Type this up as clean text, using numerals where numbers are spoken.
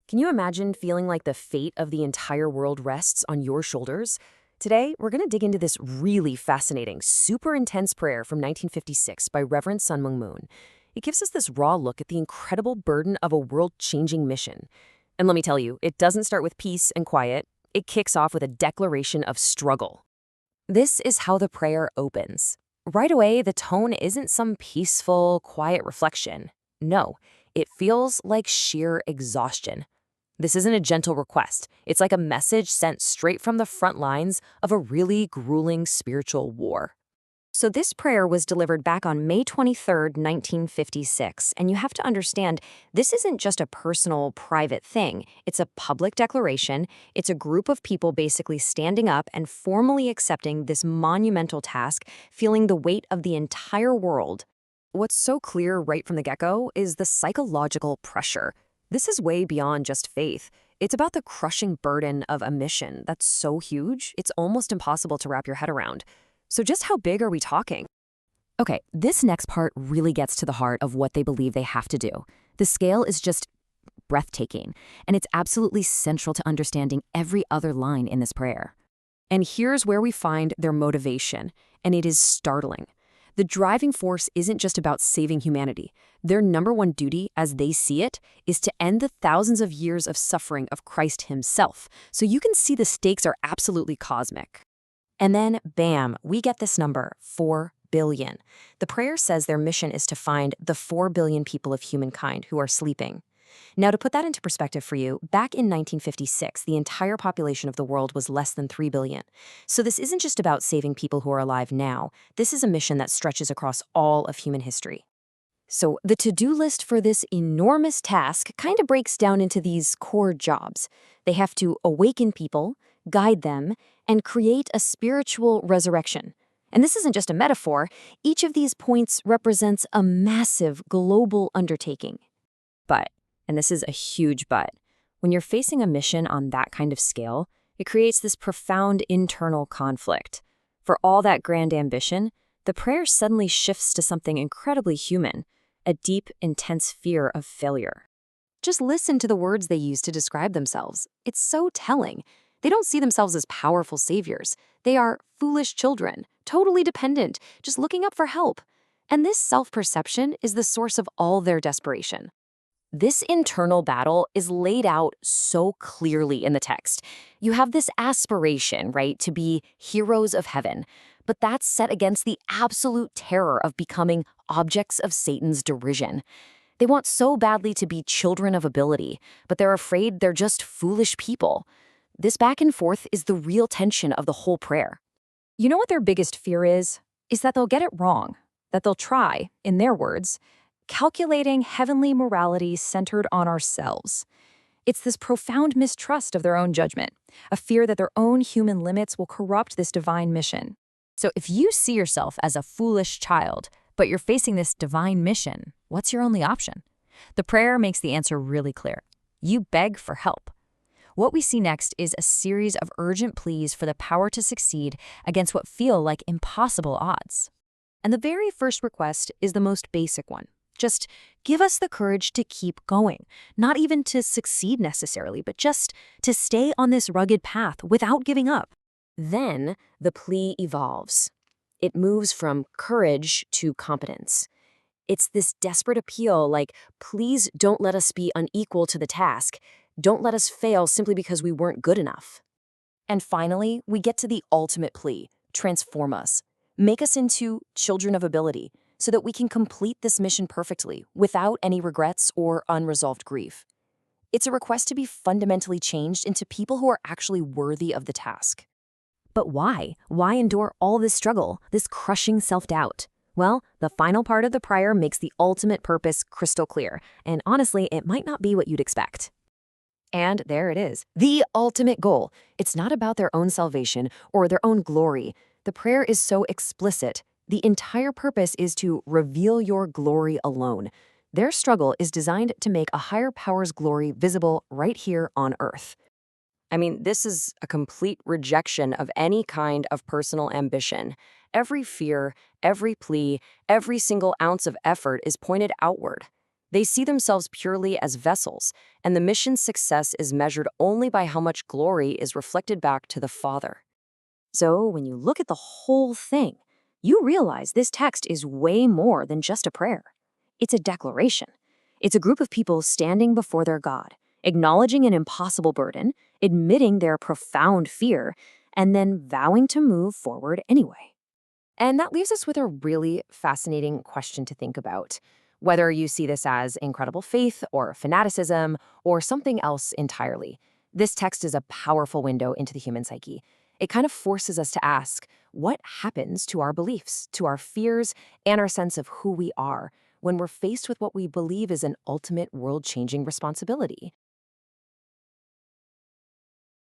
Can you imagine feeling like the fate of the entire world rests on your shoulders? Today, we're going to dig into this really fascinating, super intense prayer from 1956 by Reverend Sun Myung Moon. It gives us this raw look at the incredible burden of a world-changing mission. And let me tell you, it doesn't start with peace and quiet. It kicks off with a declaration of struggle. This is how the prayer opens. Right away, the tone isn't some peaceful, quiet reflection. No, it feels like sheer exhaustion. This isn't a gentle request. It's like a message sent straight from the front lines of a really grueling spiritual war. So this prayer was delivered back on May 23rd, 1956, and you have to understand, this isn't just a personal, private thing. It's a public declaration. It's a group of people basically standing up and formally accepting this monumental task, feeling the weight of the entire world. What's so clear right from the get-go is the psychological pressure. This is way beyond just faith. It's about the crushing burden of a mission that's so huge, it's almost impossible to wrap your head around. So just how big are we talking? Okay, this next part really gets to the heart of what they believe they have to do. The scale is just breathtaking, and it's absolutely central to understanding every other line in this prayer. And here's where we find their motivation, and it is startling. The driving force isn't just about saving humanity. Their number one duty, as they see it, is to end the thousands of years of suffering of Christ himself. So you can see the stakes are absolutely cosmic. And then, bam, we get this number, 4 billion. The prayer says their mission is to find the 4 billion people of humankind who are sleeping. Now, to put that into perspective for you, back in 1956, the entire population of the world was less than 3 billion. So this isn't just about saving people who are alive now. This is a mission that stretches across all of human history. So the to-do list for this enormous task kind of breaks down into these core jobs. They have to awaken people, guide them, and create a spiritual resurrection. And this isn't just a metaphor. Each of these points represents a massive global undertaking. But, and this is a huge but, when you're facing a mission on that kind of scale, it creates this profound internal conflict. For all that grand ambition, the prayer suddenly shifts to something incredibly human, a deep, intense fear of failure. Just listen to the words they use to describe themselves. It's so telling. They don't see themselves as powerful saviors. They are foolish children, totally dependent, just looking up for help. And this self-perception is the source of all their desperation. This internal battle is laid out so clearly in the text. You have this aspiration, right, to be heroes of heaven, but that's set against the absolute terror of becoming objects of Satan's derision. They want so badly to be children of ability, but they're afraid they're just foolish people. This back and forth is the real tension of the whole prayer. You know what their biggest fear is? Is that they'll get it wrong, that they'll try, in their words, calculating heavenly morality centered on ourselves. It's this profound mistrust of their own judgment, a fear that their own human limits will corrupt this divine mission. So if you see yourself as a foolish child, but you're facing this divine mission, what's your only option? The prayer makes the answer really clear. You beg for help. What we see next is a series of urgent pleas for the power to succeed against what feel like impossible odds. And the very first request is the most basic one. Just give us the courage to keep going, not even to succeed necessarily, but just to stay on this rugged path without giving up. Then the plea evolves. It moves from courage to competence. It's this desperate appeal like, please don't let us be unequal to the task. Don't let us fail simply because we weren't good enough. And finally, we get to the ultimate plea, transform us. Make us into children of ability, so that we can complete this mission perfectly, without any regrets or unresolved grief. It's a request to be fundamentally changed into people who are actually worthy of the task. But why? Why endure all this struggle, this crushing self-doubt? Well, the final part of the prayer makes the ultimate purpose crystal clear, and honestly, it might not be what you'd expect. And there it is, the ultimate goal. It's not about their own salvation or their own glory. The prayer is so explicit. The entire purpose is to reveal your glory alone. Their struggle is designed to make a higher power's glory visible right here on Earth. I mean, this is a complete rejection of any kind of personal ambition. Every fear, every plea, every single ounce of effort is pointed outward. They see themselves purely as vessels, and the mission's success is measured only by how much glory is reflected back to the Father. So, when you look at the whole thing, you realize this text is way more than just a prayer. It's a declaration. It's a group of people standing before their God, acknowledging an impossible burden, admitting their profound fear, and then vowing to move forward anyway. And that leaves us with a really fascinating question to think about. Whether you see this as incredible faith or fanaticism or something else entirely, this text is a powerful window into the human psyche. It kind of forces us to ask, what happens to our beliefs, to our fears, and our sense of who we are when we're faced with what we believe is an ultimate world-changing responsibility?